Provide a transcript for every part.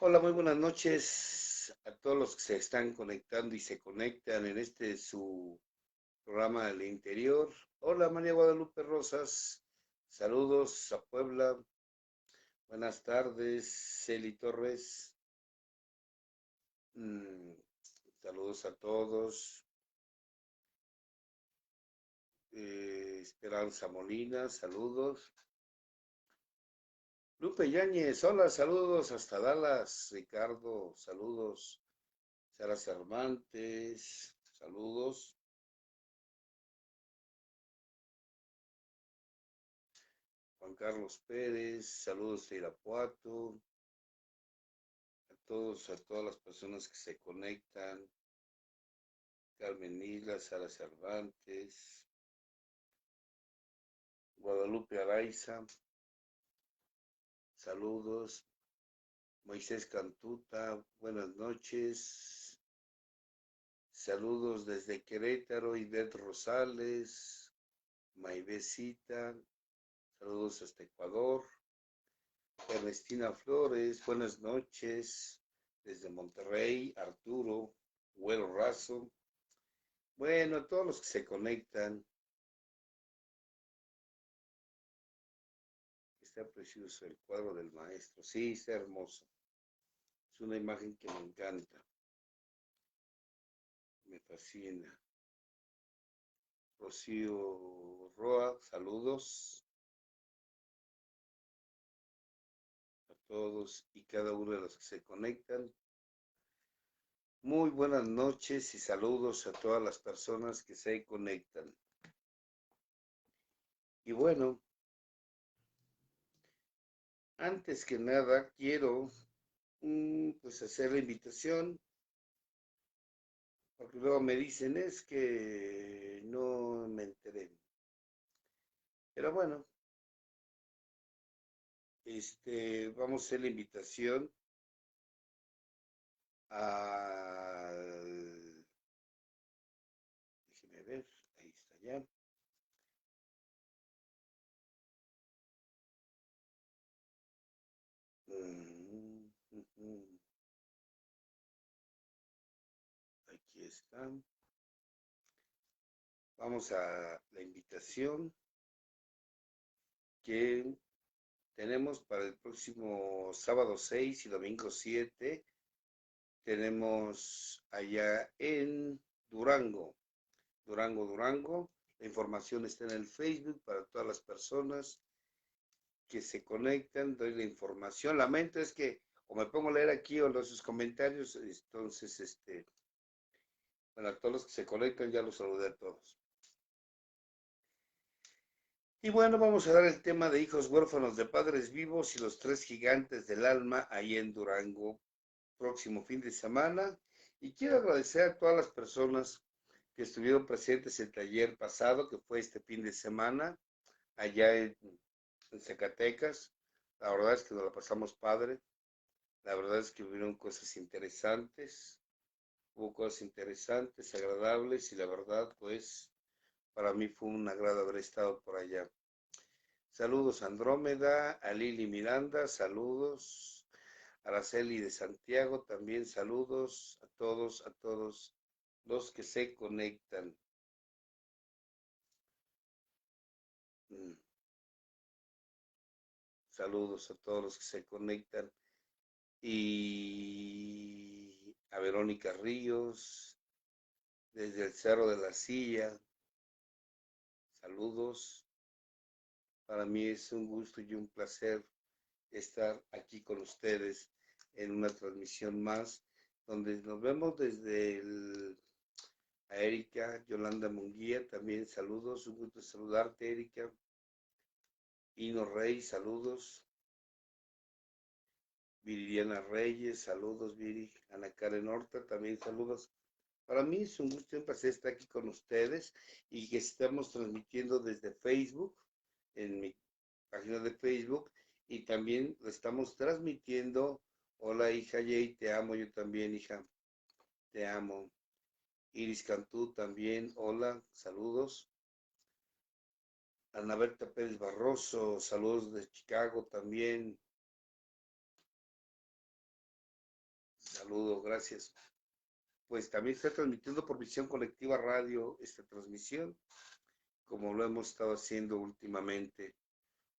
Hola, muy buenas noches a todos los que se están conectando y se conectan en este su programa del interior. Hola, María Guadalupe Rosas. Saludos a Puebla. Buenas tardes, Celi Torres. Mm, saludos a todos. Esperanza Molina, saludos. Lupe Yáñez, hola, saludos hasta Dallas. Ricardo, saludos. Sara Cervantes, saludos. Juan Carlos Pérez, saludos de Irapuato, a todas las personas que se conectan, Carmen Mila, Sara Cervantes, Guadalupe Araiza, saludos, Moisés Cantuta, buenas noches, saludos desde Querétaro, Ivette Rosales, Maibecita, saludos hasta Ecuador, Ernestina Flores, buenas noches, desde Monterrey, Arturo, Güero Razo. Bueno, a todos los que se conectan, está precioso el cuadro del maestro. Sí, está hermoso. Es una imagen que me encanta, me fascina. Rocío Roa, saludos a todos y cada uno de los que se conectan. Muy buenas noches y saludos a todas las personas que se conectan. Y bueno, antes que nada quiero pues hacer la invitación, porque luego me dicen es que no me enteré. Pero bueno, vamos a hacer la invitación al, déjeme ver, ahí está ya. Aquí está. Vamos a la invitación que tenemos para el próximo sábado 6 y domingo 7. Tenemos allá en Durango, Durango. La información está en el Facebook para todas las personas que se conectan, doy la información. Lamento es que o me pongo a leer aquí o los comentarios, entonces, bueno, a todos los que se conectan ya los saludé a todos. Y bueno, vamos a dar el tema de hijos huérfanos de padres vivos y los tres gigantes del alma ahí en Durango, próximo fin de semana. Y quiero agradecer a todas las personas que estuvieron presentes el taller pasado, que fue este fin de semana, allá en Zacatecas. La verdad es que nos la pasamos padre. La verdad es que hubo cosas interesantes, agradables y la verdad, pues, para mí fue un agrado haber estado por allá. Saludos a Andrómeda, a Lili Miranda, saludos. Araceli de Santiago, también saludos a todos los que se conectan. Mm, Saludos a todos los que se conectan. Y a Verónica Ríos, desde el Cerro de la Silla, saludos. Para mí es un gusto y un placer estar aquí con ustedes en una transmisión más, donde nos vemos desde a Erika Yolanda Munguía, también saludos, un gusto saludarte, Erika. Hino Rey, saludos. Viridiana Reyes, saludos, Viri. Ana Karen Horta, también saludos. Para mí es un gusto y un placer estar aquí con ustedes y que estamos transmitiendo desde Facebook, en mi página de Facebook, y también lo estamos transmitiendo. Hola, hija Jay, te amo, yo también, hija, te amo. Iris Cantú también, hola, saludos. Ana Berta Pérez Barroso, saludos de Chicago también. saludo, gracias. Pues también está transmitiendo por Visión Colectiva Radio esta transmisión, como lo hemos estado haciendo últimamente,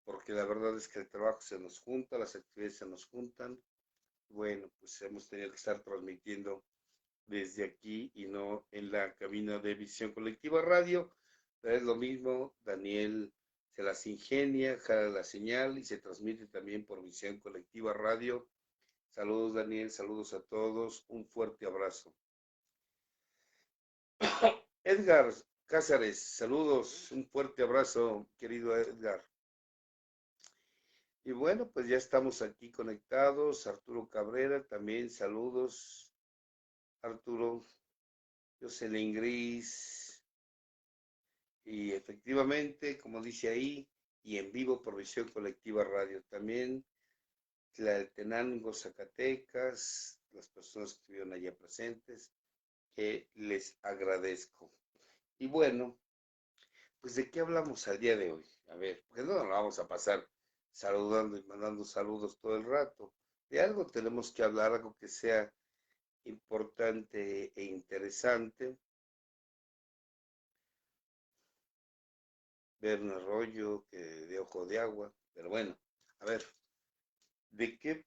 porque la verdad es que el trabajo se nos junta, las actividades se nos juntan. Bueno, pues hemos tenido que estar transmitiendo desde aquí y no en la cabina de Visión Colectiva Radio, pero es lo mismo, Daniel se las ingenia, jala la señal y se transmite también por Visión Colectiva Radio. Saludos Daniel, saludos a todos, un fuerte abrazo. Edgar Cázares, saludos, un fuerte abrazo, querido Edgar. Y bueno, pues ya estamos aquí conectados. Arturo Cabrera, también saludos. Arturo, Jocelyn Gris. Y efectivamente, como dice ahí, y en vivo por Visión Colectiva Radio. También Tlaltenango, Zacatecas, las personas que estuvieron allá presentes, que les agradezco. Y bueno, pues ¿de qué hablamos al día de hoy? A ver, porque no nos vamos a pasar saludando y mandando saludos todo el rato. De algo tenemos que hablar, algo que sea importante e interesante. Ver un arroyo que de ojo de agua, pero bueno, a ver, ¿de qué,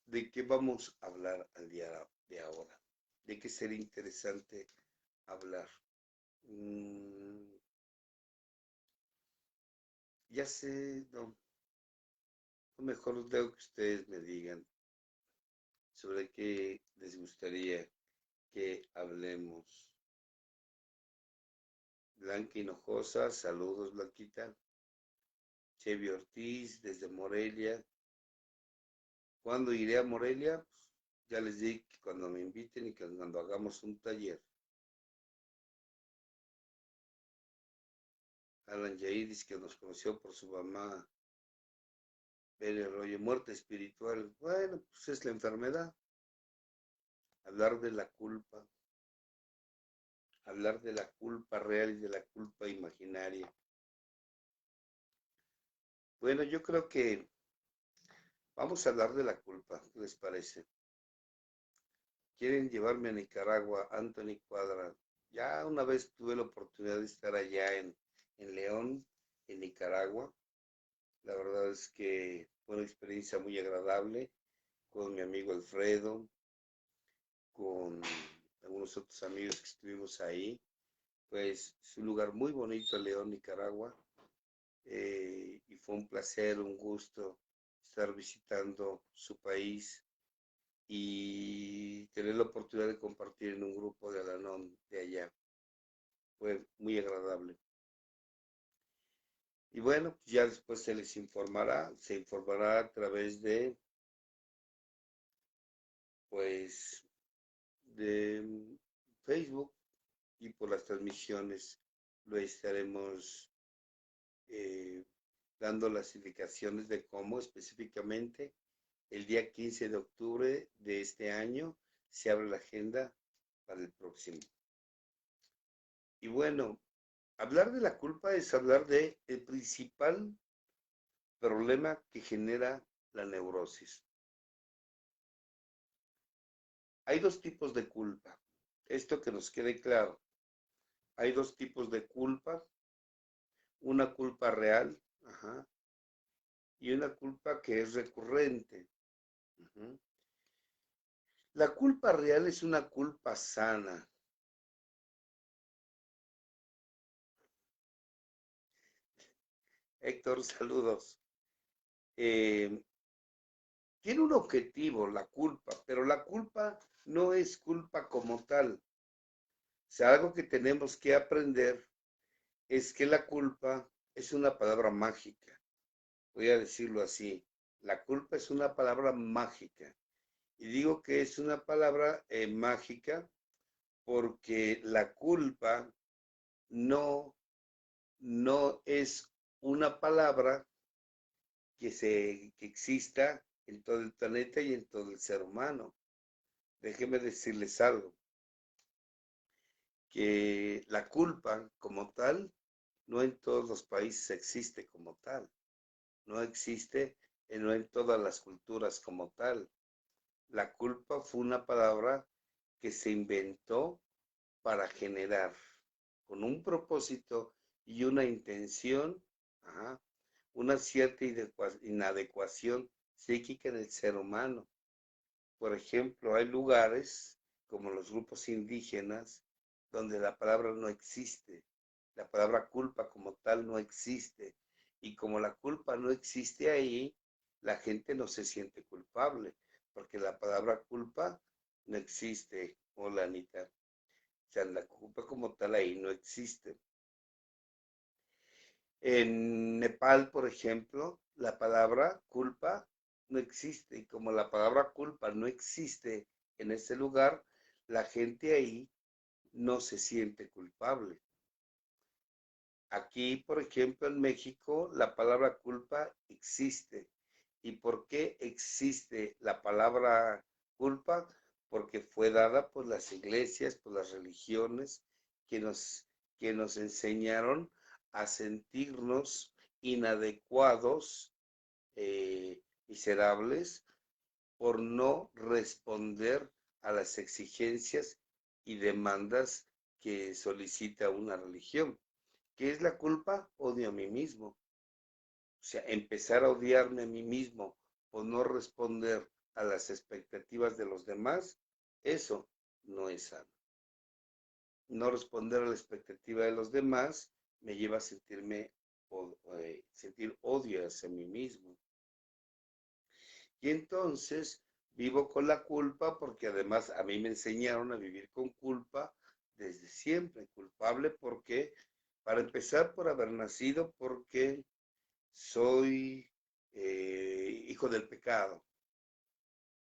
de qué vamos a hablar al día de ahora? ¿De qué sería interesante hablar? Ya sé, no, mejor dejo que ustedes me digan sobre qué les gustaría que hablemos. Blanca Hinojosa, saludos Blanquita. Chevy Ortiz desde Morelia. ¿Cuándo iré a Morelia? Pues ya les dije que cuando me inviten y que cuando hagamos un taller. Alan Yairis, que nos conoció por su mamá. Ver el rollo, muerte espiritual. Bueno, pues es la enfermedad. Hablar de la culpa. Hablar de la culpa real y de la culpa imaginaria. Bueno, yo creo que vamos a hablar de la culpa. ¿Qué les parece? Quieren llevarme a Nicaragua, Anthony Cuadra. Ya una vez tuve la oportunidad de estar allá en León, en Nicaragua. La verdad es que fue una experiencia muy agradable con mi amigo Alfredo, con algunos otros amigos que estuvimos ahí. Pues es un lugar muy bonito, León, Nicaragua. Y fue un placer, un gusto estar visitando su país y tener la oportunidad de compartir en un grupo de Al-Anon de allá. Fue muy agradable. Y bueno, pues ya después se informará a través de, pues, de Facebook y por las transmisiones lo estaremos eh, dando las indicaciones de cómo específicamente el día 15 de octubre de este año se abre la agenda para el próximo. Y bueno, hablar de la culpa es hablar de el principal problema que genera la neurosis. Hay dos tipos de culpa. Esto que nos quede claro. Hay dos tipos de culpa. Una culpa real, ajá, y una culpa que es recurrente. Uh-huh. La culpa real es una culpa sana. Héctor, saludos. Eh, Tiene un objetivo, la culpa, pero la culpa no es culpa como tal. O sea, algo que tenemos que aprender es que la culpa es una palabra mágica. Voy a decirlo así. La culpa es una palabra mágica. Y digo que es una palabra mágica porque la culpa no, no es una palabra que exista en todo el planeta y en todo el ser humano. Déjenme decirles algo, que la culpa como tal no en todos los países existe como tal, no existe no en todas las culturas como tal. La culpa fue una palabra que se inventó para generar con un propósito y una intención, ajá, una cierta inadecuación psíquica del ser humano. Por ejemplo, hay lugares como los grupos indígenas donde la palabra no existe, la palabra culpa como tal no existe. Y como la culpa no existe ahí, la gente no se siente culpable, porque la palabra culpa no existe. Hola, Anita. O sea, la culpa como tal ahí no existe. En Nepal, por ejemplo, la palabra culpa no existe. Y como la palabra culpa no existe en ese lugar, la gente ahí no se siente culpable. Aquí, por ejemplo, en México, la palabra culpa existe. ¿Y por qué existe la palabra culpa? Porque fue dada por las iglesias, por las religiones que nos, que nos enseñaron a sentirnos inadecuados, miserables, por no responder a las exigencias y demandas que solicita una religión. ¿Qué es la culpa? Odio a mí mismo. O sea, empezar a odiarme a mí mismo por no responder a las expectativas de los demás, eso no es sano. No responder a la expectativa de los demás me lleva a sentir odio hacia mí mismo. Y entonces vivo con la culpa porque además a mí me enseñaron a vivir con culpa desde siempre. Culpable porque, para empezar, por haber nacido, porque soy hijo del pecado.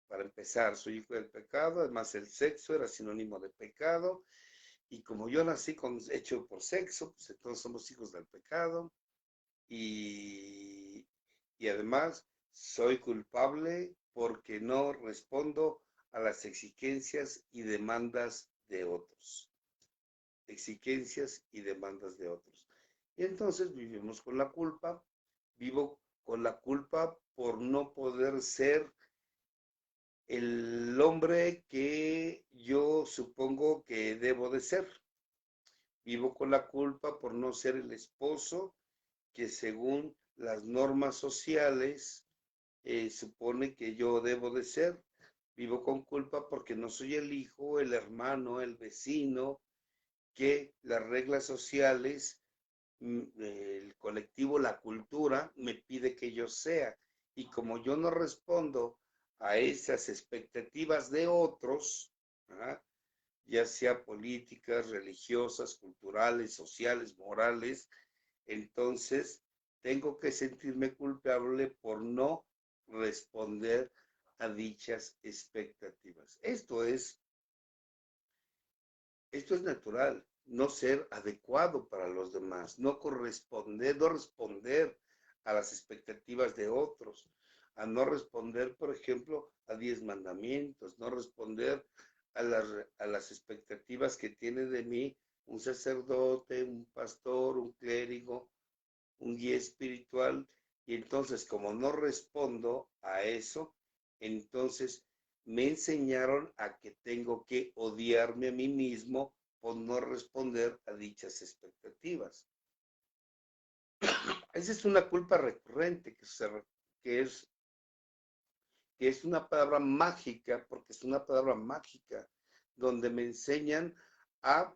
Para empezar, soy hijo del pecado, además el sexo era sinónimo de pecado, y como yo nací hecho por sexo, pues todos somos hijos del pecado, y, y además soy culpable porque no respondo a las exigencias y demandas de otros. Exigencias y demandas de otros. Y entonces vivimos con la culpa, vivo con la culpa por no poder ser el hombre que yo supongo que debo de ser. Vivo con la culpa por no ser el esposo que según las normas sociales supone que yo debo de ser. Vivo con culpa porque no soy el hijo, el hermano, el vecino, que las reglas sociales, el colectivo, la cultura, me pide que yo sea. Y como yo no respondo a esas expectativas de otros, ¿ah?, ya sea políticas, religiosas, culturales, sociales, morales, entonces tengo que sentirme culpable por no responder a dichas expectativas. Esto es natural, no ser adecuado para los demás, no corresponder, no responder a las expectativas de otros, a no responder, por ejemplo, a 10 mandamientos, no responder a las expectativas que tiene de mí un sacerdote, un pastor, un clérigo, un guía espiritual. Y entonces, como no respondo a eso, entonces me enseñaron a que tengo que odiarme a mí mismo por no responder a dichas expectativas. Esa es una culpa recurrente que es, que es una palabra mágica, porque es una palabra mágica, donde me enseñan a,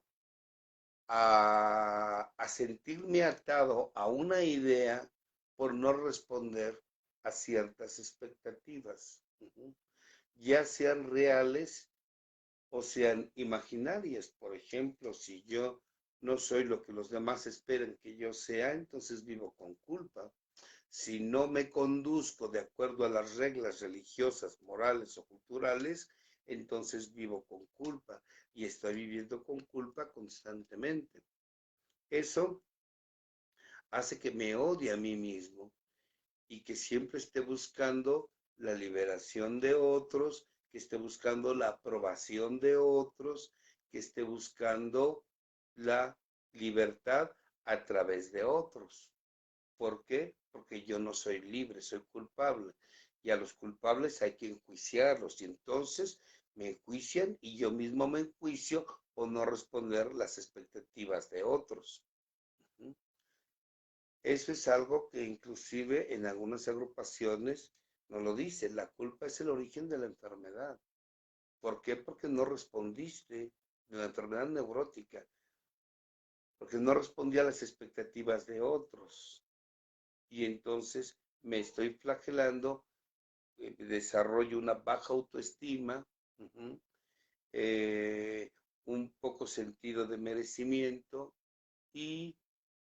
a sentirme atado a una idea por no responder a ciertas expectativas, ya sean reales o sean imaginarias. Por ejemplo, si yo no soy lo que los demás esperan que yo sea, entonces vivo con culpa. Si no me conduzco de acuerdo a las reglas religiosas, morales o culturales, entonces vivo con culpa y estoy viviendo con culpa constantemente. Eso hace que me odie a mí mismo y que siempre esté buscando la liberación de otros, que esté buscando la aprobación de otros, que esté buscando la libertad a través de otros. ¿Por qué? Porque yo no soy libre, soy culpable. y a los culpables hay que enjuiciarlos, y entonces me enjuician y yo mismo me enjuicio por no responder las expectativas de otros. Eso es algo que inclusive en algunas agrupaciones nos lo dice, la culpa es el origen de la enfermedad. ¿Por qué? Porque no respondiste de la enfermedad neurótica, porque no respondí a las expectativas de otros. Y entonces me estoy flagelando, desarrollo una baja autoestima, eh, un poco sentido de merecimiento y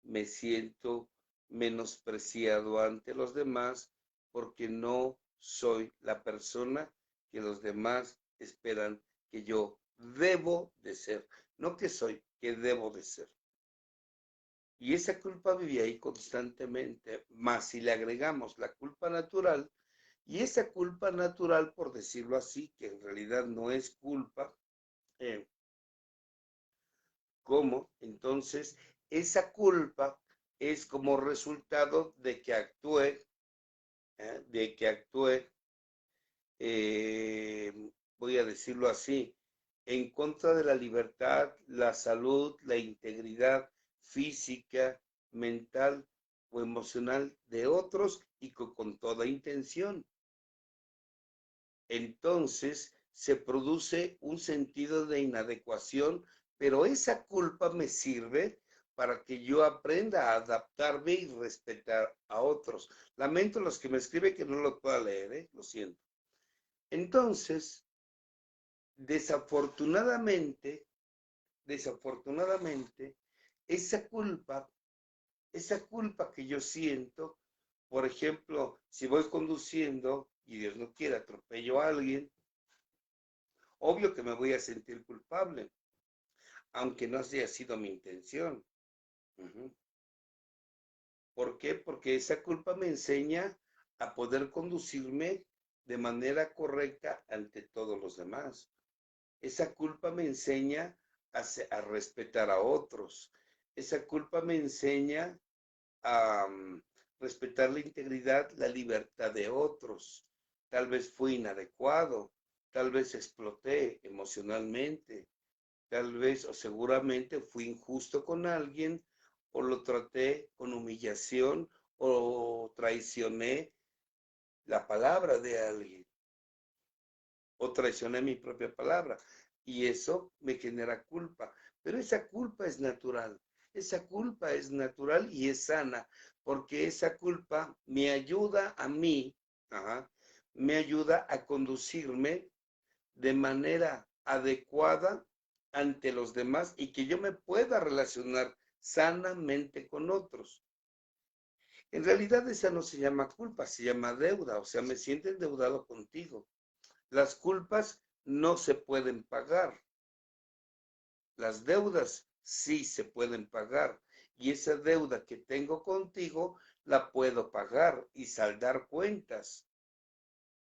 me siento menospreciado ante los demás porque no soy la persona que los demás esperan que yo debo de ser, no que soy, que debo de ser. Y esa culpa vivía ahí constantemente, más si le agregamos la culpa natural, y esa culpa natural, por decirlo así, que en realidad no es culpa, ¿cómo? Entonces, esa culpa es como resultado de que actúe, eh, voy a decirlo así, en contra de la libertad, la salud, la integridad física, mental o emocional de otros y con toda intención. Entonces se produce un sentido de inadecuación, pero esa culpa me sirve para que yo aprenda a adaptarme y respetar a otros. Lamento los que me escriben que no lo pueda leer, lo siento. Entonces, desafortunadamente, esa culpa que yo siento, por ejemplo, si voy conduciendo y Dios no quiera atropello a alguien, obvio que me voy a sentir culpable, aunque no haya sido mi intención. ¿Por qué? Porque esa culpa me enseña a poder conducirme de manera correcta ante todos los demás. Esa culpa me enseña a respetar a otros. Esa culpa me enseña a respetar la integridad, la libertad de otros. Tal vez fui inadecuado, tal vez exploté emocionalmente, tal vez o seguramente fui injusto con alguien o lo traté con humillación o traicioné la palabra de alguien o traicioné mi propia palabra y eso me genera culpa. Pero esa culpa es natural y es sana porque esa culpa me ayuda a mí, me ayuda a conducirme de manera adecuada ante los demás y que yo me pueda relacionar sanamente con otros. En realidad esa no se llama culpa, se llama deuda, o sea, me siento endeudado contigo. Las culpas no se pueden pagar, las deudas sí se pueden pagar y esa deuda que tengo contigo la puedo pagar y saldar cuentas.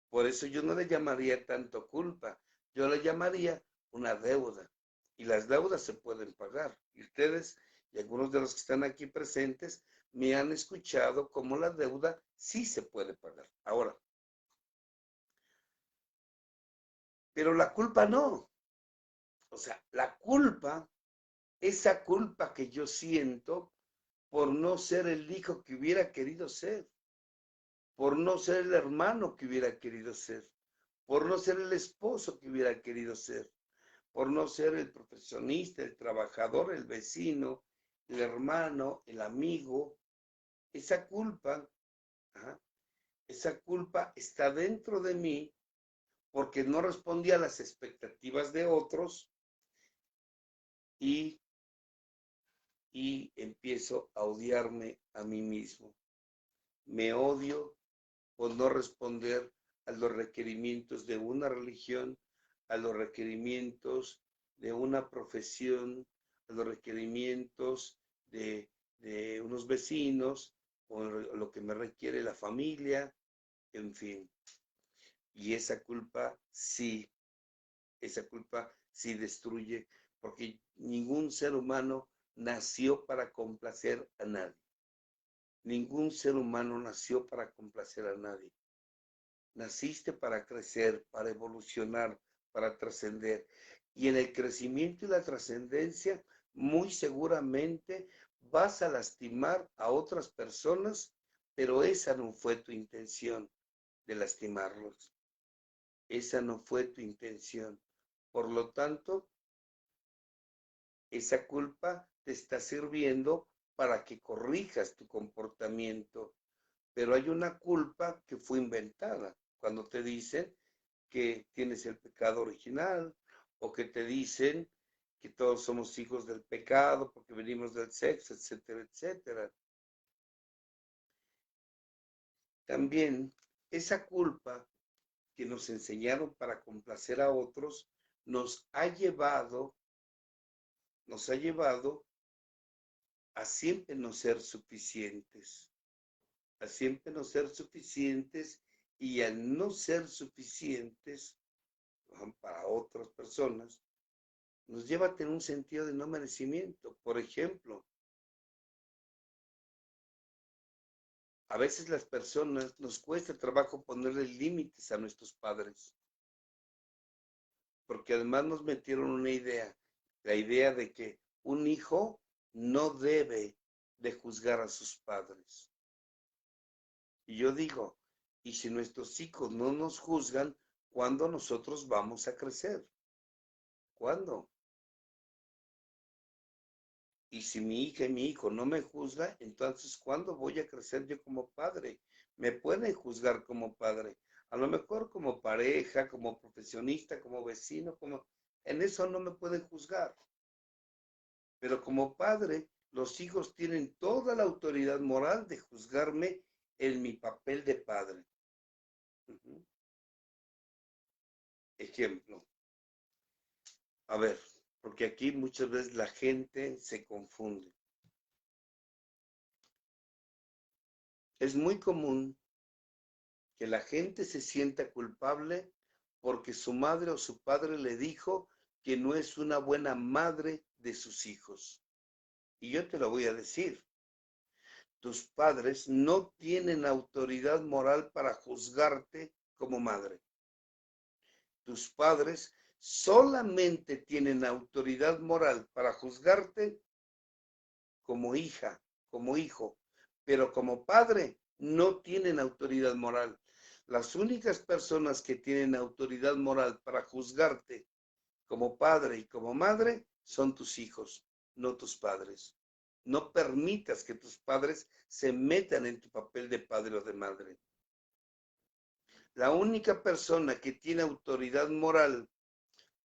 Por eso yo no le llamaría tanto culpa, yo le llamaría una deuda. Y las deudas se pueden pagar. Y ustedes y algunos de los que están aquí presentes me han escuchado cómo la deuda sí se puede pagar. Ahora, pero la culpa no. O sea, la culpa, esa culpa que yo siento por no ser el hijo que hubiera querido ser, por no ser el hermano que hubiera querido ser, por no ser el esposo que hubiera querido ser, por no ser el profesionista, el trabajador, el vecino, el hermano, el amigo. Esa culpa, ajá, esa culpa está dentro de mí porque no respondí a las expectativas de otros y, y empiezo a odiarme a mí mismo. Me odio por no responder a los requerimientos de una religión, a los requerimientos de una profesión, a los requerimientos de unos vecinos, o lo que me requiere la familia, en fin. Y esa culpa sí destruye, porque ningún ser humano nació para complacer a nadie. Ningún ser humano nació para complacer a nadie. Naciste para crecer, para evolucionar, para trascender. Y en el crecimiento y la trascendencia, muy seguramente vas a lastimar a otras personas, pero esa no fue tu intención de lastimarlos. Esa no fue tu intención. Por lo tanto, esa culpa te está sirviendo para que corrijas tu comportamiento. Pero hay una culpa que fue inventada. Cuando te dicen que tienes el pecado original o que te dicen que todos somos hijos del pecado porque venimos del sexo, etcétera, etcétera. También esa culpa que nos enseñaron para complacer a otros nos ha llevado a siempre no ser suficientes, a siempre no ser suficientes y al no ser suficientes para otras personas, nos lleva a tener un sentido de no merecimiento. Por ejemplo, a veces las personas nos cuesta trabajo ponerle límites a nuestros padres, porque además nos metieron una idea, la idea de que un hijo no debe de juzgar a sus padres. Y yo digo, ¿y si nuestros hijos no nos juzgan, cuándo nosotros vamos a crecer? ¿Cuándo? Y si mi hija y mi hijo no me juzgan, entonces ¿cuándo voy a crecer yo como padre? Me pueden juzgar como padre. A lo mejor como pareja, como profesionista, como vecino, como... En eso no me pueden juzgar. Pero como padre, los hijos tienen toda la autoridad moral de juzgarme en mi papel de padre. Uh-huh. Ejemplo. A ver, porque aquí muchas veces la gente se confunde. Es muy común que la gente se sienta culpable porque su madre o su padre le dijo que no es una buena madre de sus hijos. Y yo te lo voy a decir, tus padres no tienen autoridad moral para juzgarte como madre. Tus padres solamente tienen autoridad moral para juzgarte como hija, como hijo, pero como padre no tienen autoridad moral. Las únicas personas que tienen autoridad moral para juzgarte como padre y como madre son tus hijos, no tus padres. No permitas que tus padres se metan en tu papel de padre o de madre. La única persona que tiene autoridad moral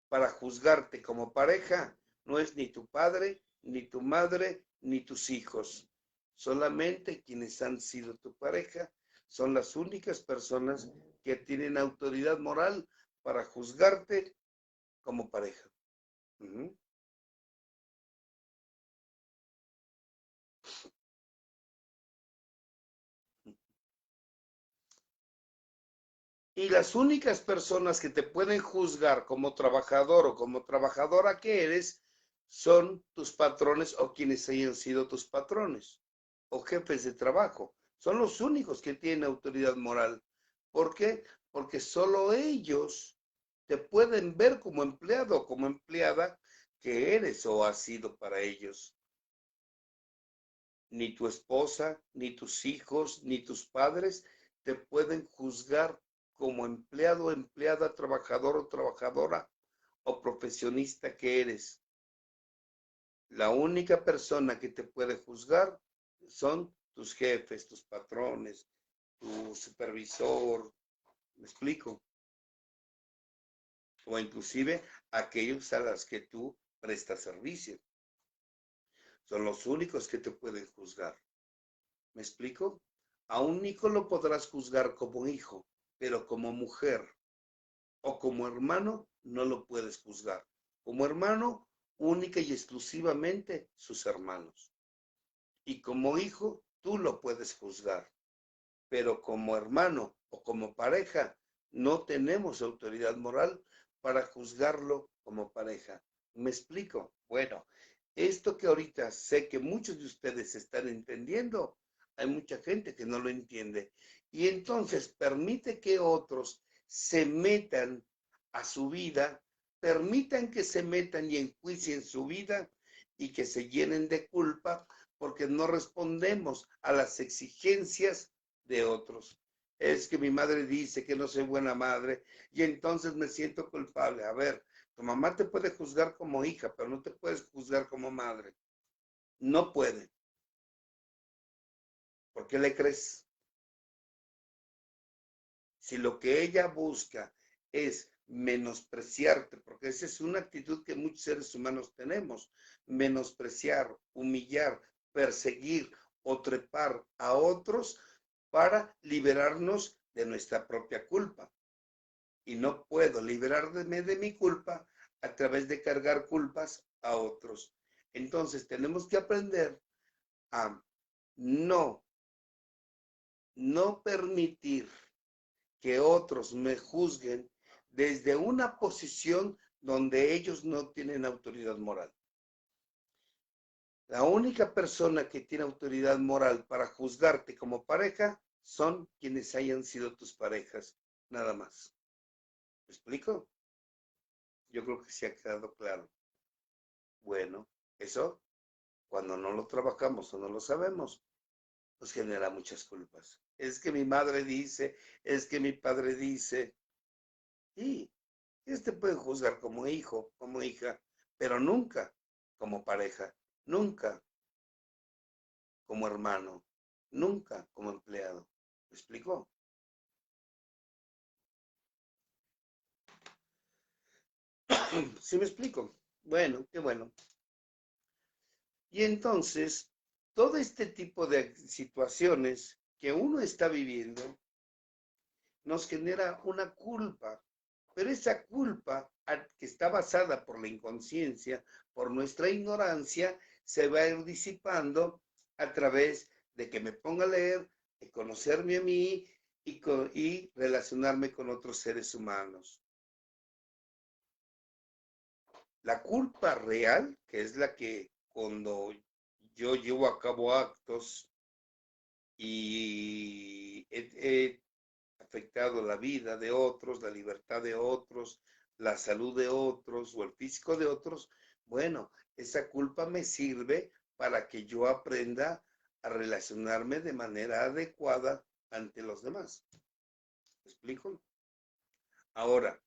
para juzgarte como pareja no es ni tu padre, ni tu madre, ni tus hijos. Solamente quienes han sido tu pareja son las únicas personas que tienen autoridad moral para juzgarte como pareja. Uh-huh. Y las únicas personas que te pueden juzgar como trabajador o como trabajadora que eres son tus patrones o quienes hayan sido tus patrones o jefes de trabajo. Son los únicos que tienen autoridad moral. ¿Por qué? Porque solo ellos te pueden ver como empleado o como empleada que eres o has sido para ellos. Ni tu esposa, ni tus hijos, ni tus padres te pueden juzgar como empleado, empleada, trabajador o trabajadora o profesionista que eres. La única persona que te puede juzgar son tus jefes, tus patrones, tu supervisor, ¿me explico? O inclusive aquellos a los que tú prestas servicio. Son los únicos que te pueden juzgar. ¿Me explico? A un hijo lo podrás juzgar como hijo, pero como mujer o como hermano no lo puedes juzgar. Como hermano, única y exclusivamente sus hermanos. Y como hijo, tú lo puedes juzgar. Pero como hermano o como pareja, no tenemos autoridad moral para juzgarlo como pareja. ¿Me explico? Bueno, esto que ahorita sé que muchos de ustedes están entendiendo, hay mucha gente que no lo entiende. Y entonces permite que otros se metan a su vida, permitan que se metan y enjuicien su vida y que se llenen de culpa porque no respondemos a las exigencias de otros. Es que mi madre dice que no soy buena madre y entonces me siento culpable. A ver, tu mamá te puede juzgar como hija, pero no te puedes juzgar como madre. No puede. ¿Por qué le crees? Si lo que ella busca es menospreciarte, porque esa es una actitud que muchos seres humanos tenemos, menospreciar, humillar, perseguir o trepar a otros para liberarnos de nuestra propia culpa. Y no puedo liberarme de mi culpa a través de cargar culpas a otros. Entonces tenemos que aprender a no, no permitir que otros me juzguen desde una posición donde ellos no tienen autoridad moral. La única persona que tiene autoridad moral para juzgarte como pareja son quienes hayan sido tus parejas, nada más. ¿Me explico? Yo creo que se ha quedado claro. Bueno, eso cuando no lo trabajamos o no lo sabemos, pues genera muchas culpas. Es que mi madre dice, es que mi padre dice, y te puede juzgar como hijo, como hija, pero nunca como pareja, nunca como hermano, nunca como empleado. ¿Me explico? ¿Sí me explico? Bueno, qué bueno. Y entonces, todo este tipo de situaciones que uno está viviendo nos genera una culpa, pero esa culpa que está basada por la inconsciencia, por nuestra ignorancia, se va a ir disipando a través de que me ponga a leer, de conocerme a mí y relacionarme con otros seres humanos. La culpa real, que es la que cuando yo llevo a cabo actos y he afectado la vida de otros, la libertad de otros, la salud de otros o el físico de otros, bueno, esa culpa me sirve para que yo aprenda a relacionarme de manera adecuada ante los demás. ¿Me explico? Ahora,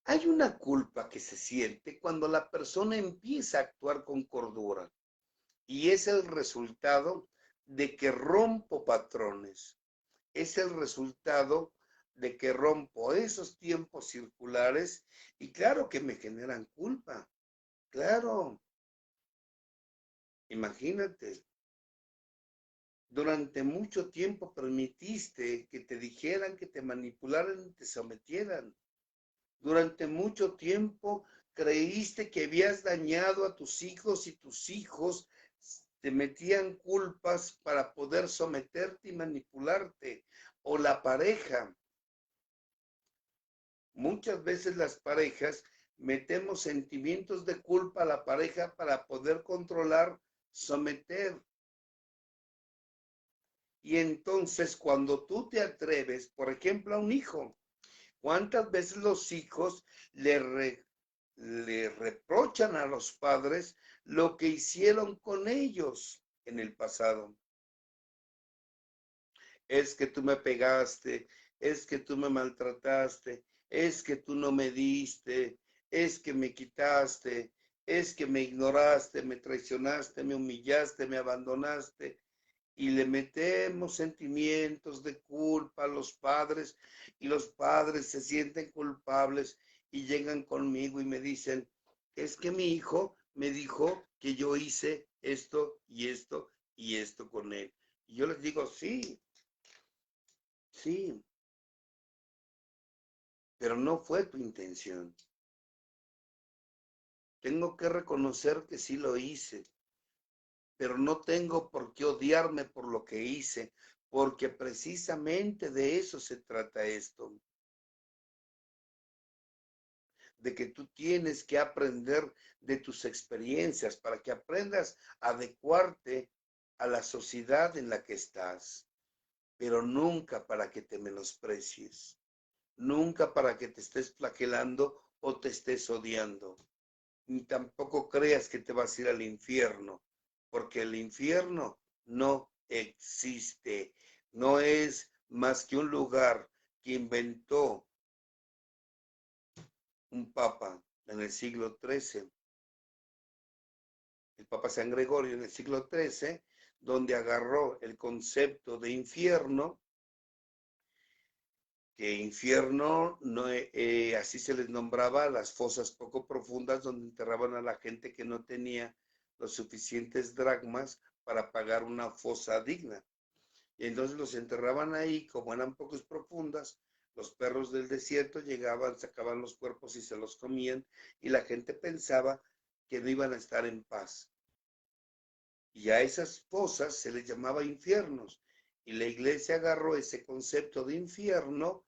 hay una culpa que se siente cuando la persona empieza a actuar con cordura y es el resultado de que rompo patrones, es el resultado de que rompo esos tiempos circulares y claro que me generan culpa, claro, imagínate, durante mucho tiempo permitiste que te dijeran, que te manipularan, te sometieran, durante mucho tiempo creíste que habías dañado a tus hijos y tus hijos te metían culpas para poder someterte y manipularte, o la pareja. Muchas veces las parejas metemos sentimientos de culpa a la pareja para poder controlar, someter. Y entonces cuando tú te atreves, por ejemplo, a un hijo, ¿cuántas veces los hijos le reprochan a los padres lo que hicieron con ellos en el pasado? Es que tú me pegaste, es que tú me maltrataste, es que tú no me diste, es que me quitaste, es que me ignoraste, me traicionaste, me humillaste, me abandonaste. Y le metemos sentimientos de culpa a los padres y los padres se sienten culpables y llegan conmigo y me dicen, es que mi hijo me dijo que yo hice esto y esto y esto con él. Y yo les digo, sí, sí, pero no fue tu intención. Tengo que reconocer que sí lo hice, pero no tengo por qué odiarme por lo que hice, porque precisamente de eso se trata esto, de que tú tienes que aprender de tus experiencias para que aprendas a adecuarte a la sociedad en la que estás. pero nunca para que te menosprecies, nunca para que te estés flagelando o te estés odiando. Ni tampoco creas que te vas a ir al infierno, porque el infierno no existe, no es más que un lugar que inventó un papa en el siglo XIII, el Papa San Gregorio en el siglo XIII, donde agarró el concepto de infierno, que infierno no, así se les nombraba a las fosas poco profundas donde enterraban a la gente que no tenía los suficientes dracmas para pagar una fosa digna. Y entonces los enterraban ahí, como eran pocos profundas, los perros del desierto llegaban, sacaban los cuerpos y se los comían, y la gente pensaba que no iban a estar en paz. Y a esas fosas se les llamaba infiernos. Y la iglesia agarró ese concepto de infierno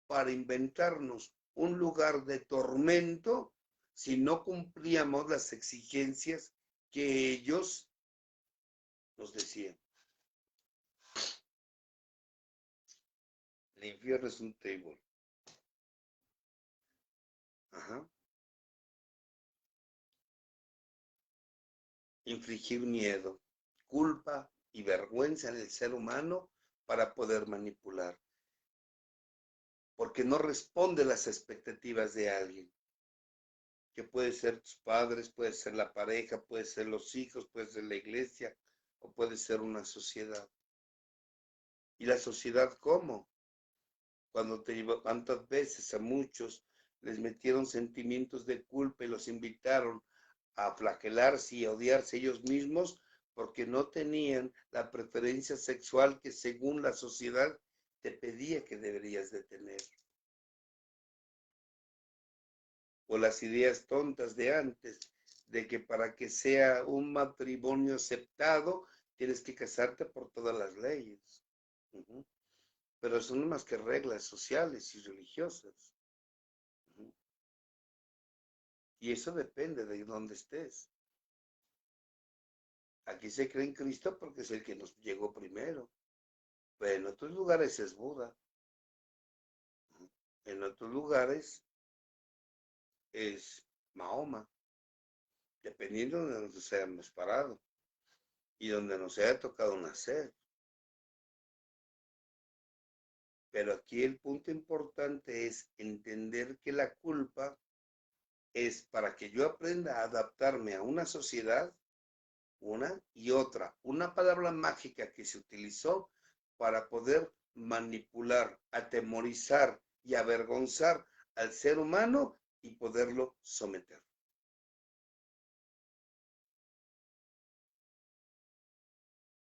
para inventarnos un lugar de tormento si no cumplíamos las exigencias que ellos nos decían. El infierno es un table. Ajá. Infligir miedo, culpa y vergüenza en el ser humano para poder manipular, porque no responde a las expectativas de alguien, que puede ser tus padres, puede ser la pareja, puede ser los hijos, puede ser la iglesia o puede ser una sociedad. ¿Y la sociedad cómo? Cuando tantas veces a muchos les metieron sentimientos de culpa y los invitaron a flagelarse y a odiarse ellos mismos porque no tenían la preferencia sexual que según la sociedad te pedía que deberías de tener. O las ideas tontas de antes, de que para que sea un matrimonio aceptado, tienes que casarte por todas las leyes. Pero son más que reglas sociales y religiosas. Y eso depende de dónde estés. Aquí se cree en Cristo porque es el que nos llegó primero. Pero en otros lugares es Buda. En otros lugares es Mahoma. Dependiendo de donde nos hayamos parado y donde nos haya tocado nacer. Pero aquí el punto importante es entender que la culpa es para que yo aprenda a adaptarme a una sociedad, una y otra. Una palabra mágica que se utilizó para poder manipular, atemorizar y avergonzar al ser humano y poderlo someter.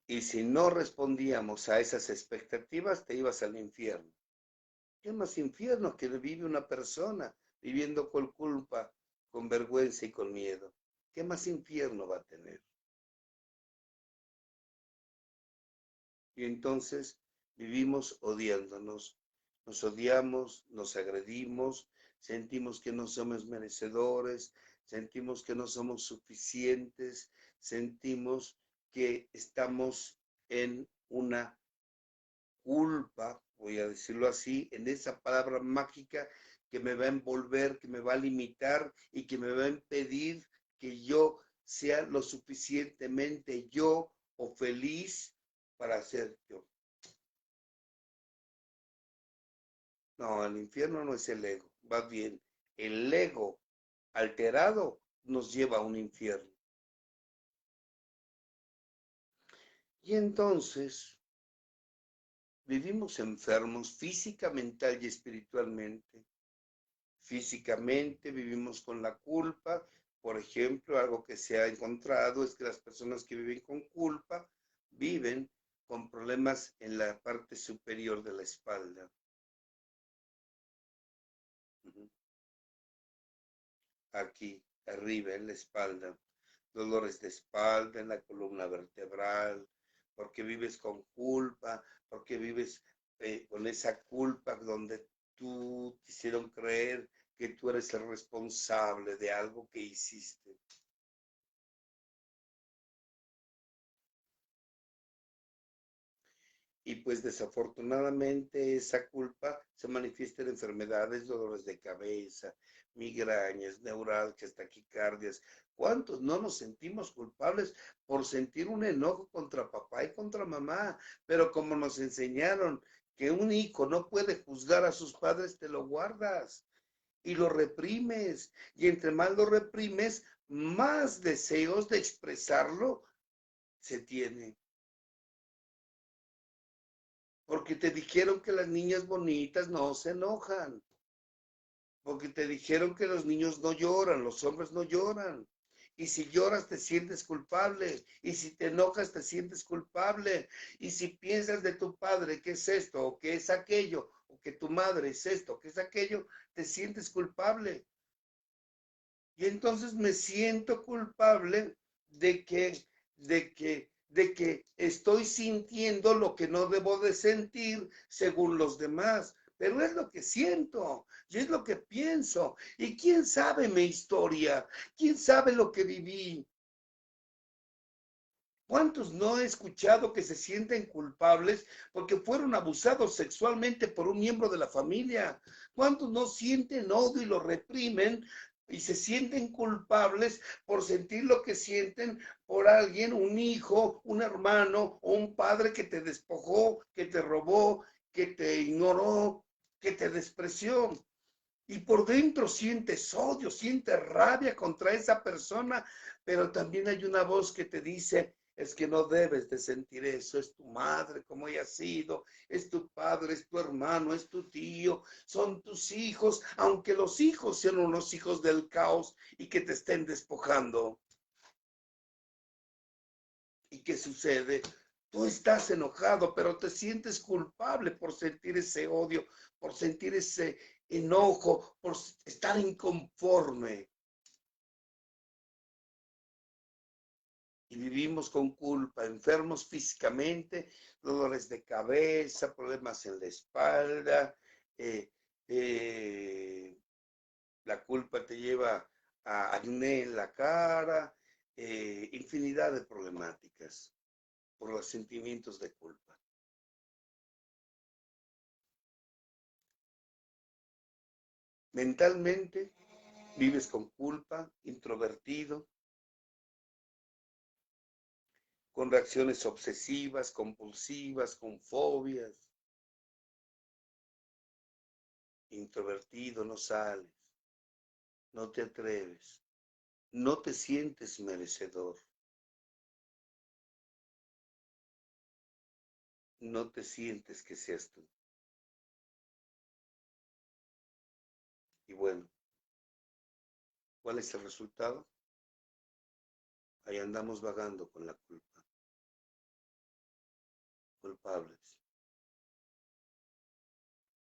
Y si no respondíamos a esas expectativas, te ibas al infierno. ¿Qué más infierno que vive una persona viviendo con culpa, con vergüenza y con miedo? ¿Qué más infierno va a tener? Y entonces vivimos odiándonos. Nos odiamos, nos agredimos, sentimos que no somos merecedores, sentimos que no somos suficientes, sentimos que estamos en una culpa, voy a decirlo así, en esa palabra mágica que me va a envolver, que me va a limitar y que me va a impedir que yo sea lo suficientemente yo o feliz para ser yo. No, el infierno no es el ego, va bien. El ego alterado nos lleva a un infierno. Y entonces vivimos enfermos física, mental y espiritualmente. Físicamente vivimos con la culpa. Por ejemplo, algo que se ha encontrado es que las personas que viven con culpa viven con problemas en la parte superior de la espalda. Aquí, arriba, en la espalda. Dolores de espalda, en la columna vertebral, porque vives con culpa, porque vives con esa culpa donde tú te hicieron creer que tú eres el responsable de algo que hiciste. Y pues desafortunadamente esa culpa se manifiesta en enfermedades, dolores de cabeza, migrañas, neuralgias, taquicardias. ¿Cuántos no nos sentimos culpables por sentir un enojo contra papá y contra mamá? Pero como nos enseñaron que un hijo no puede juzgar a sus padres, te lo guardas y lo reprimes. Y entre más lo reprimes, más deseos de expresarlo se tiene. Porque te dijeron que las niñas bonitas no se enojan. Porque te dijeron que los niños no lloran, los hombres no lloran. Y si lloras te sientes culpable. Y si te enojas te sientes culpable. Y si piensas de tu padre que es esto o que es aquello, o que tu madre es esto o que es aquello, te sientes culpable. Y entonces me siento culpable de que estoy sintiendo lo que no debo de sentir según los demás. Pero es lo que siento y es lo que pienso. ¿Y quién sabe mi historia? ¿Quién sabe lo que viví? ¿Cuántos no he escuchado que se sienten culpables porque fueron abusados sexualmente por un miembro de la familia? ¿Cuántos no sienten odio y lo reprimen y se sienten culpables por sentir lo que sienten por alguien, un hijo, un hermano o un padre que te despojó, que te robó, que te ignoró, que te despreció? Y por dentro sientes odio, sientes rabia contra esa persona, pero también hay una voz que te dice, es que no debes de sentir eso, es tu madre, como haya sido, es tu padre, es tu hermano, es tu tío, son tus hijos, aunque los hijos sean unos hijos del caos y que te estén despojando. ¿Y qué sucede? Tú estás enojado, pero te sientes culpable por sentir ese odio, por sentir ese enojo, por estar inconforme. Y vivimos con culpa, enfermos físicamente, dolores de cabeza, problemas en la espalda. eh, eh, la culpa te lleva a acné en la cara, infinidad de problemáticas por los sentimientos de culpa. Mentalmente vives con culpa, introvertido, con reacciones obsesivas, compulsivas, con fobias. Introvertido, no sales, no te atreves, no te sientes merecedor, no te sientes que seas tú. Y bueno, ¿cuál es el resultado? Ahí andamos vagando con la culpa, culpables.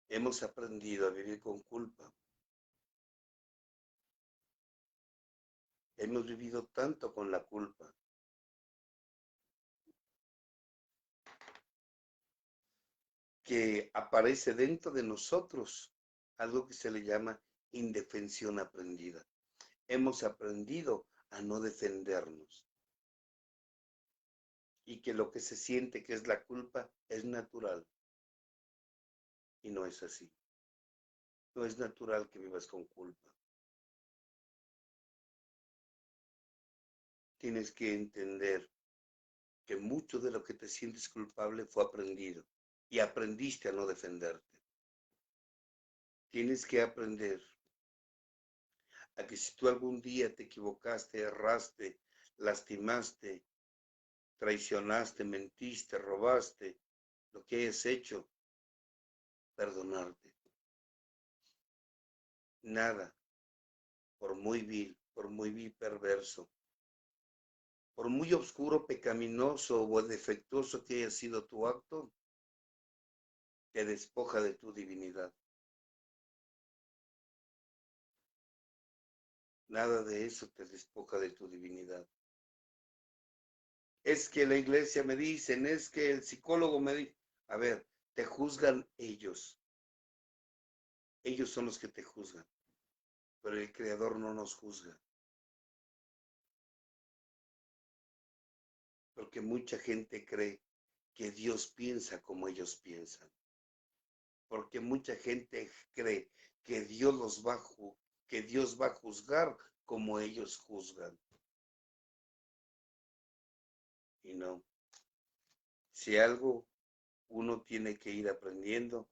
Hemos aprendido a vivir con culpa. Hemos vivido tanto con la culpa que aparece dentro de nosotros algo que se le llama indefensión aprendida. Hemos aprendido a no defendernos y que lo que se siente que es la culpa es natural y no es así. No es natural que vivas con culpa. Tienes que entender que mucho de lo que te sientes culpable fue aprendido y aprendiste a no defenderte. Tienes que aprender a que si tú algún día te equivocaste, erraste, lastimaste, traicionaste, mentiste, robaste, lo que hayas hecho, perdonarte. Nada, por muy vil perverso, por muy oscuro, pecaminoso o defectuoso que haya sido tu acto, te despoja de tu divinidad. Nada de eso te despoja de tu divinidad. Es que la iglesia me dicen, es que el psicólogo me dice, a ver, te juzgan ellos. Ellos son los que te juzgan, pero el Creador no nos juzga. Porque mucha gente cree que Dios piensa como ellos piensan. Porque mucha gente cree que que Dios va a juzgar como ellos juzgan. Y no. Si algo uno tiene que ir aprendiendo,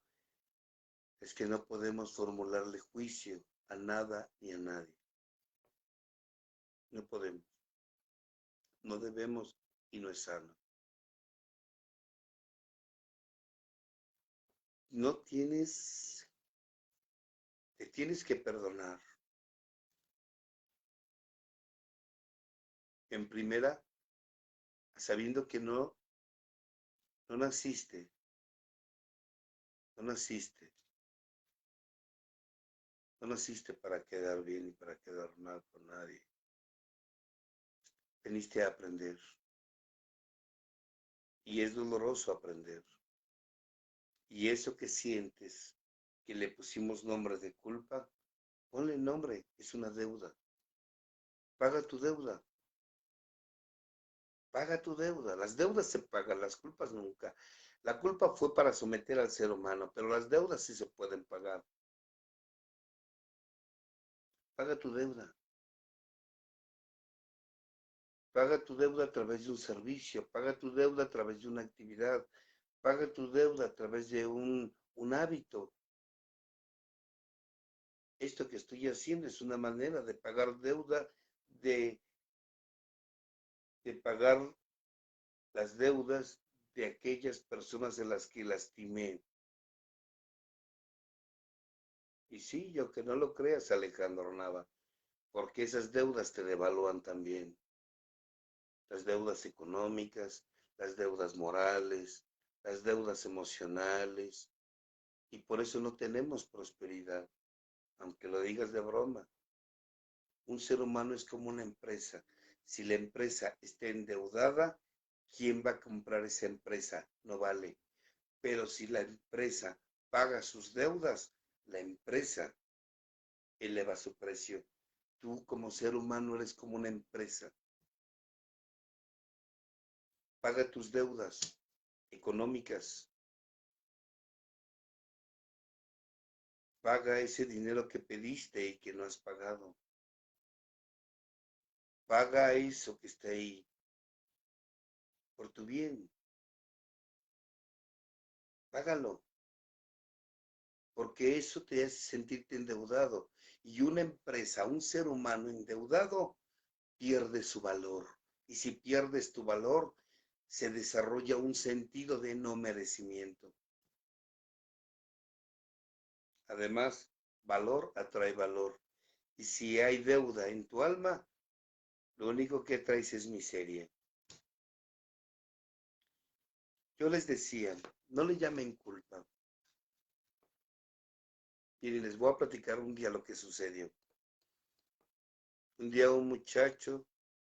es que no podemos formularle juicio a nada ni a nadie. No podemos. No debemos y no es sano. No tienes, te tienes que perdonar. En primera, sabiendo que no naciste, no naciste, no naciste para quedar bien y para quedar mal con nadie. Veniste a aprender. Y es doloroso aprender. Y eso que sientes, que le pusimos nombre de culpa, ponle nombre, es una deuda. Paga tu deuda. Paga tu deuda. Las deudas se pagan, las culpas nunca. La culpa fue para someter al ser humano, pero las deudas sí se pueden pagar. Paga tu deuda. Paga tu deuda a través de un servicio, paga tu deuda a través de una actividad, paga tu deuda a través de un hábito. Esto que estoy haciendo es una manera de pagar deuda, de, de pagar las deudas de aquellas personas en las que lastimé. Y sí, yo que no lo creas, Alejandro Nava, porque esas deudas te devalúan también. Las deudas económicas, las deudas morales, las deudas emocionales, y por eso no tenemos prosperidad, aunque lo digas de broma. Un ser humano es como una empresa. Si la empresa está endeudada, ¿quién va a comprar esa empresa? No vale. Pero si la empresa paga sus deudas, la empresa eleva su precio. Tú como ser humano eres como una empresa. Paga tus deudas económicas. Paga ese dinero que pediste y que no has pagado. Paga eso que está ahí por tu bien. Págalo, porque eso te hace sentirte endeudado. Y una empresa, un ser humano endeudado, pierde su valor. Y si pierdes tu valor, se desarrolla un sentido de no merecimiento. Además, valor atrae valor. Y si hay deuda en tu alma, lo único que traes es miseria. Yo les decía, no le llamen culpa. Y les voy a platicar un día lo que sucedió. Un día un muchacho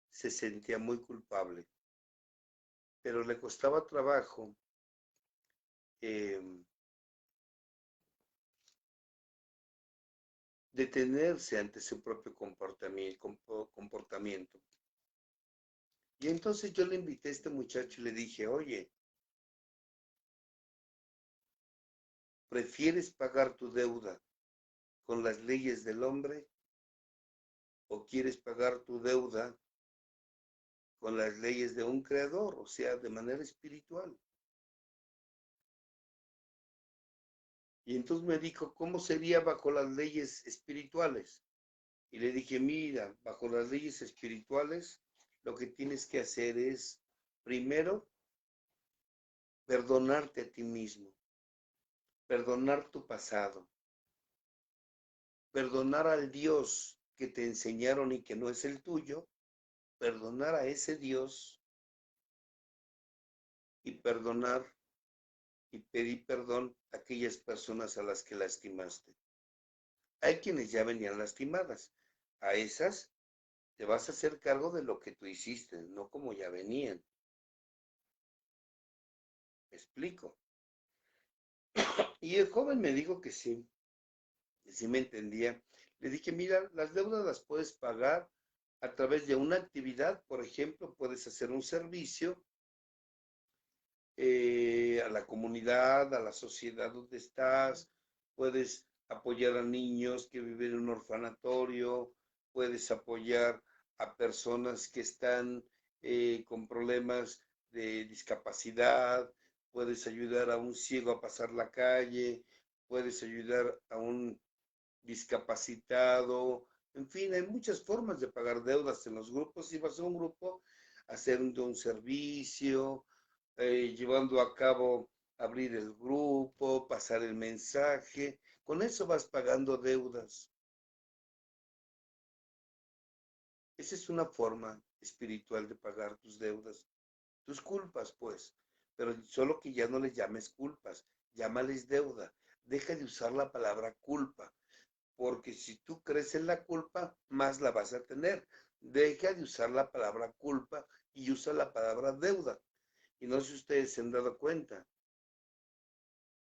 se sentía muy culpable, pero le costaba trabajo eh, detenerse ante su propio comportamiento. Y entonces yo le invité a este muchacho y le dije, oye, ¿prefieres pagar tu deuda con las leyes del hombre o quieres pagar tu deuda con las leyes de un creador, o sea, de manera espiritual? Y entonces me dijo, ¿cómo sería bajo las leyes espirituales? Y le dije, mira, bajo las leyes espirituales, lo que tienes que hacer es, primero, perdonarte a ti mismo, perdonar tu pasado, perdonar al Dios que te enseñaron y que no es el tuyo, perdonar a ese Dios y perdonar y pedir perdón a aquellas personas a las que lastimaste. Hay quienes ya venían lastimadas. A esas te vas a hacer cargo de lo que tú hiciste, no como ya venían. ¿Me explico? Y el joven me dijo que sí me entendía. Le dije, mira, las deudas las puedes pagar a través de una actividad, por ejemplo, puedes hacer un servicio a la comunidad, a la sociedad donde estás, puedes apoyar a niños que viven en un orfanatorio, puedes apoyar a personas que están con problemas de discapacidad, puedes ayudar a un ciego a pasar la calle, puedes ayudar a un discapacitado, en fin, hay muchas formas de pagar deudas en los grupos. Si vas a un grupo, haciendo un servicio, llevando a cabo, abrir el grupo, pasar el mensaje, con eso vas pagando deudas. Esa es una forma espiritual de pagar tus deudas, tus culpas, pues, pero solo que ya no les llames culpas, llámales deuda. Deja de usar la palabra culpa, porque si tú crees en la culpa, más la vas a tener. Deja de usar la palabra culpa y usa la palabra deuda. Y no sé si ustedes se han dado cuenta,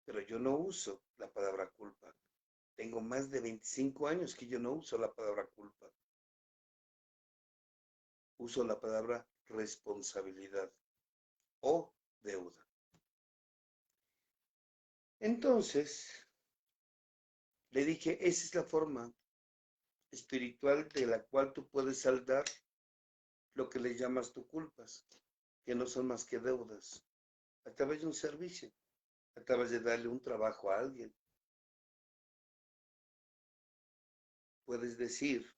pero yo no uso la palabra culpa. Tengo más de 25 años que yo no uso la palabra culpa. Uso la palabra responsabilidad o deuda. Entonces, le dije, esa es la forma espiritual de la cual tú puedes saldar lo que le llamas tus culpas, que no son más que deudas, a través de un servicio, a través de darle un trabajo a alguien. Puedes decir,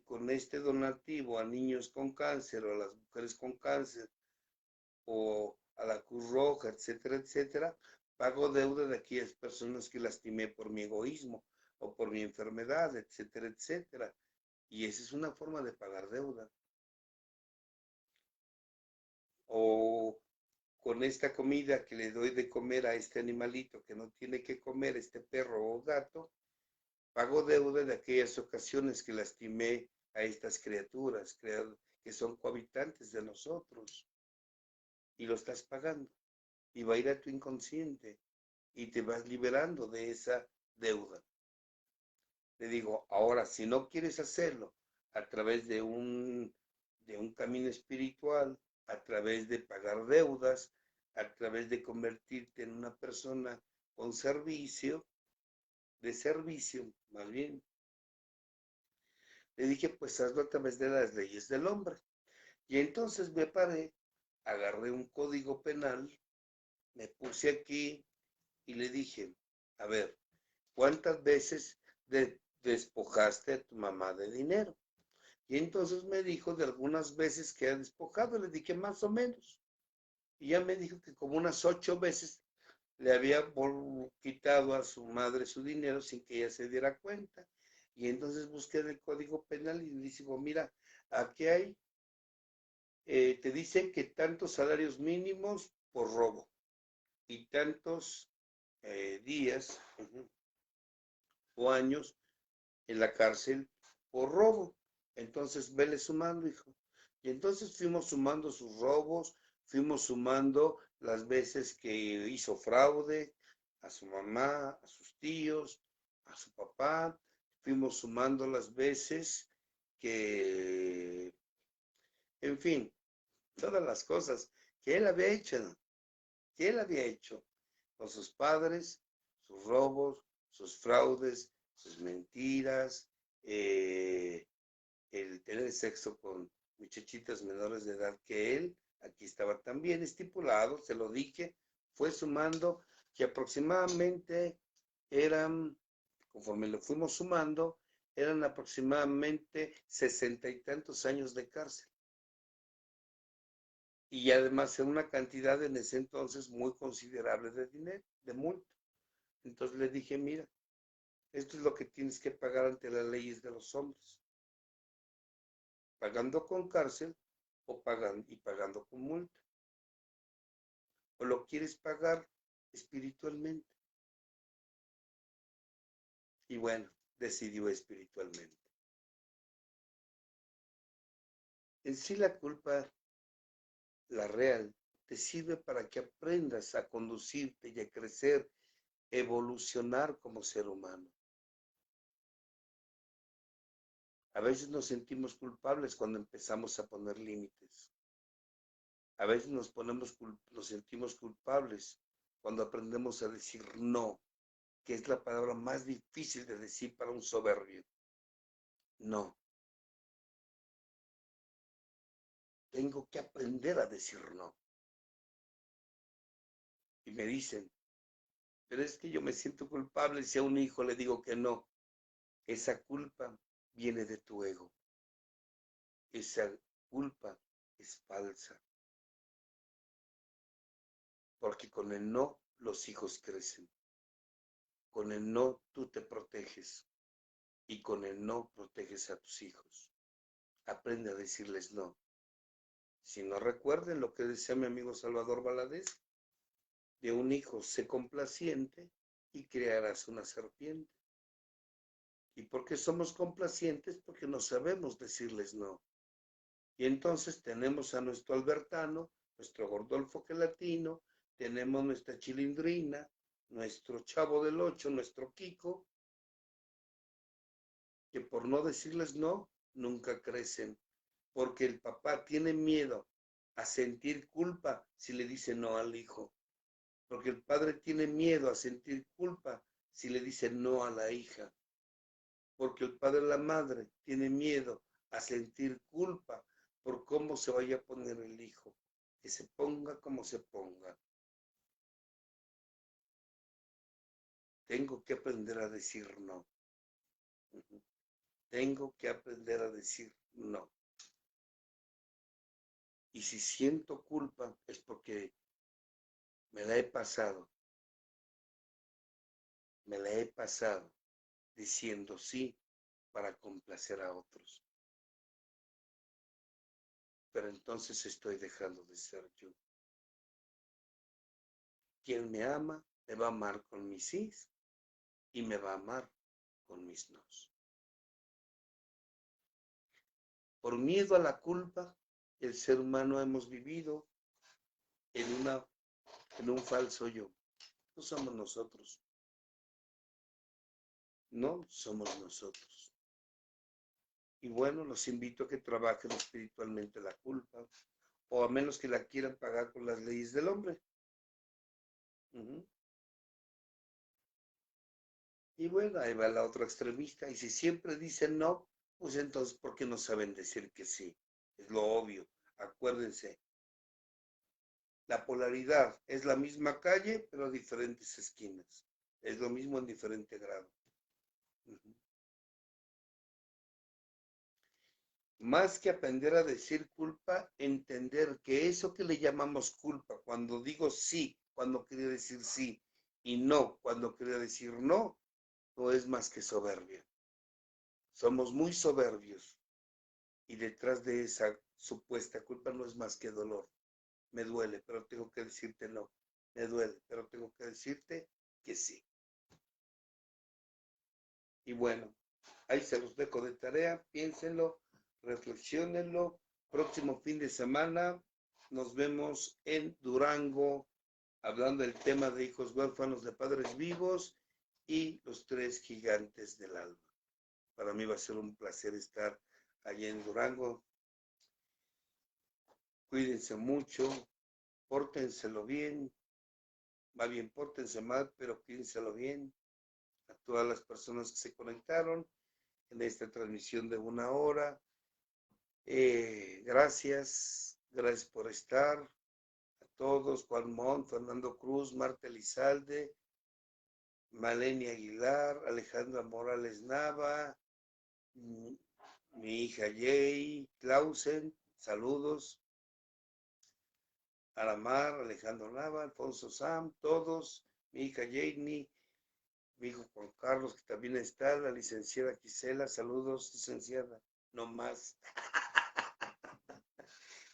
con este donativo a niños con cáncer o a las mujeres con cáncer o a la Cruz Roja, etcétera, etcétera, pago deuda de aquellas personas que lastimé por mi egoísmo o por mi enfermedad, etcétera, etcétera. Y esa es una forma de pagar deuda. O con esta comida que le doy de comer a este animalito que no tiene que comer, este perro o gato, pago deuda de aquellas ocasiones que lastimé a estas criaturas que son cohabitantes de nosotros. Y lo estás pagando. Y va a ir a tu inconsciente y te vas liberando de esa deuda. Le digo, ahora, si no quieres hacerlo a través de un camino espiritual, a través de pagar deudas, a través de convertirte en una persona con servicio, de servicio, más bien, le dije, pues hazlo a través de las leyes del hombre. Y entonces me paré, agarré un código penal, me puse aquí y le dije, a ver, ¿cuántas veces despojaste a tu mamá de dinero? Y entonces me dijo de algunas veces que ha despojado, le dije más o menos. Y ya me dijo que como unas 8 veces le había quitado a su madre su dinero sin que ella se diera cuenta. Y entonces busqué el código penal y le dije, mira, aquí hay, te dice que tantos salarios mínimos por robo y tantos días o años en la cárcel por robo. Entonces, vele sumando, hijo. Y entonces fuimos sumando sus robos, fuimos sumando las veces que hizo fraude a su mamá, a sus tíos, a su papá. Fuimos sumando las veces que, en fin, todas las cosas que él había hecho, que él había hecho con sus padres, sus robos, sus fraudes, sus mentiras, el tener sexo con muchachitas menores de edad que él. Aquí estaba también estipulado, se lo dije, fue sumando que aproximadamente eran, conforme lo fuimos sumando, eran aproximadamente 60 y tantos años de cárcel. Y además era una cantidad en ese entonces muy considerable de dinero, de multa. Entonces le dije, mira, esto es lo que tienes que pagar ante las leyes de los hombres, pagando con cárcel pagando con multa. O lo quieres pagar espiritualmente. Y bueno, decidió espiritualmente. En sí la culpa, la real, te sirve para que aprendas a conducirte y a crecer, evolucionar como ser humano. A veces nos sentimos culpables cuando empezamos a poner límites. A veces nos sentimos culpables cuando aprendemos a decir no, que es la palabra más difícil de decir para un soberbio. No. Tengo que aprender a decir no. Y me dicen, pero es que yo me siento culpable si a un hijo le digo que no. Esa culpa viene de tu ego. Esa culpa es falsa. Porque con el no los hijos crecen. Con el no tú te proteges. Y con el no proteges a tus hijos. Aprende a decirles no. Si no recuerden lo que decía mi amigo Salvador Valadez, de un hijo sé complaciente y crearás una serpiente. ¿Y por qué somos complacientes? Porque no sabemos decirles no. Y entonces tenemos a nuestro Albertano, nuestro Gordolfo Gelatino, tenemos nuestra Chilindrina, nuestro Chavo del Ocho, nuestro Kiko, que por no decirles no, nunca crecen. Porque el papá tiene miedo a sentir culpa si le dice no al hijo. Porque el padre tiene miedo a sentir culpa si le dice no a la hija. Porque el padre o la madre tiene miedo a sentir culpa por cómo se vaya a poner el hijo, que se ponga como se ponga. Tengo que aprender a decir no. Tengo que aprender a decir no. Y si siento culpa es porque me la he pasado. Me la he pasado diciendo sí para complacer a otros. Pero entonces estoy dejando de ser yo. Quien me ama, me va a amar con mis sís y me va a amar con mis nos. Por miedo a la culpa, el ser humano hemos vivido en un falso yo. No somos nosotros. No somos nosotros. Y bueno, los invito a que trabajen espiritualmente la culpa, o a menos que la quieran pagar con las leyes del hombre. Y bueno, ahí va la otra extremista. Y si siempre dicen no, pues entonces, ¿por qué no saben decir que sí? Es lo obvio. Acuérdense, la polaridad es la misma calle, pero a diferentes esquinas. Es lo mismo en diferente grado. Más que aprender a decir culpa, entender que eso que le llamamos culpa, cuando digo sí, cuando quería decir sí, y no, cuando quería decir no, no es más que soberbia. Somos muy soberbios y detrás de esa supuesta culpa no es más que dolor. Me duele, pero tengo que decirte no. Me duele, pero tengo que decirte que sí. Y bueno, ahí se los dejo de tarea, piénsenlo, reflexionenlo. Próximo fin de semana nos vemos en Durango, hablando del tema de hijos huérfanos de padres vivos y los tres gigantes del alma. Para mí va a ser un placer estar allá en Durango. Cuídense mucho, pórtenselo bien, va bien, pórtense mal, pero cuídenselo bien. A todas las personas que se conectaron en esta transmisión de 1 hora. Gracias por estar. A todos, Juan Mont, Fernando Cruz, Marta Elizalde, Malenia Aguilar, Alejandra Morales Nava, mi hija Jay, Clausen, saludos. Aramar, Alejandro Nava, Alfonso Sam, todos, mi hija Janie, mi hijo Juan Carlos, que también está, la licenciada Gisela, saludos, licenciada, no más.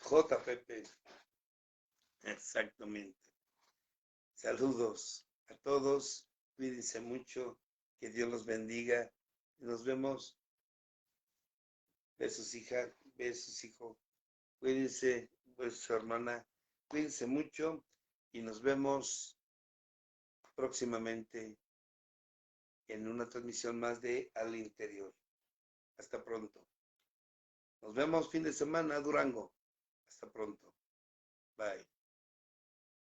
JPP, exactamente. Saludos a todos, cuídense mucho, que Dios los bendiga. Nos vemos. Besos, hija, besos, hijo. Cuídense, besos, hermana. Cuídense mucho y nos vemos próximamente en una transmisión más de Al Interior. Hasta pronto. Nos vemos fin de semana, Durango. Hasta pronto. Bye.